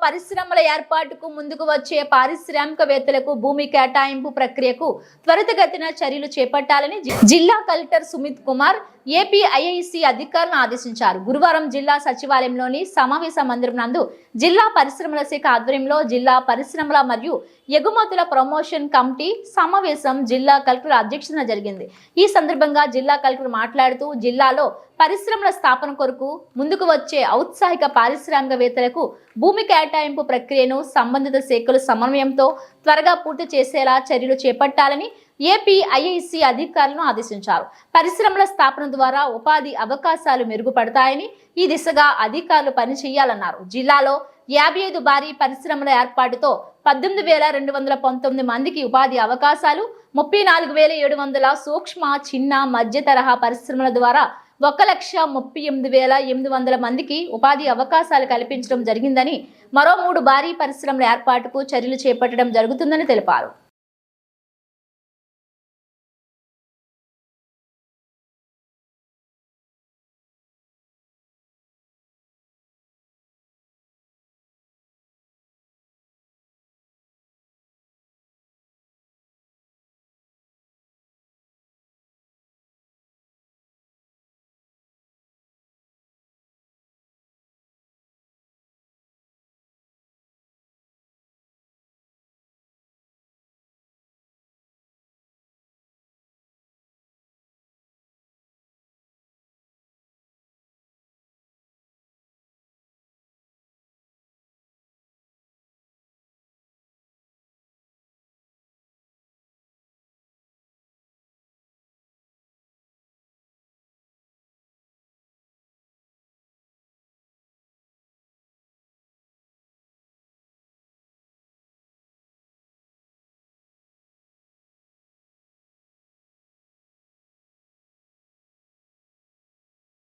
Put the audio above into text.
పరిశ్రమల ఏర్పాటుకు ముందుకు వచ్చే పారిశ్రామికవేత్తలకు భూమి కేటాయింపు ప్రక్రియకు త్వరితగతిన చర్యలు చేపట్టాలని జిల్లా కలెక్టర్ సుమిత్ కుమార్ ఏపీఐఐసి అధికారులను ఆదేశించారు. గురువారం జిల్లా సచివాలయంలోని సమావేశ మందిరం నందు జిల్లా పరిశ్రమల శాఖ ఆధ్వర్యంలో జిల్లా పరిశ్రమల మరియు ఎగుమతుల ప్రమోషన్ కమిటీ సమావేశం జిల్లా కలెక్టర్ అధ్యక్షతన జరిగింది. ఈ సందర్భంగా జిల్లా కలెక్టర్ మాట్లాడుతూ జిల్లాలో పరిశ్రమల స్థాపన కొరకు ముందుకు వచ్చే ఔత్సాహిక పారిశ్రామికవేత్తలకు భూమి కేటాయింపు ప్రక్రియను సంబంధిత శాఖల సమన్వయంతో త్వరగా పూర్తి చేసేలా చర్యలు చేపట్టాలని ఏపీఐఐసి అధికారులను ఆదేశించారు. పరిశ్రమల స్థాపన ద్వారా ఉపాధి అవకాశాలు మెరుగుపడతాయని ఈ దిశగా అధికారులు పనిచేయాలన్నారు. జిల్లాలో 55 భారీ పరిశ్రమల ఏర్పాటుతో 18,219 మందికి ఉపాధి అవకాశాలు, 34,700 సూక్ష్మ, చిన్న, మధ్య తరహా పరిశ్రమల ద్వారా 1,38,800 మందికి ఉపాధి అవకాశాలు కల్పించడం జరిగిందని, మరో 3 భారీ పరిశ్రమల ఏర్పాటుకు చర్యలు చేపట్టడం జరుగుతుందని తెలిపారు.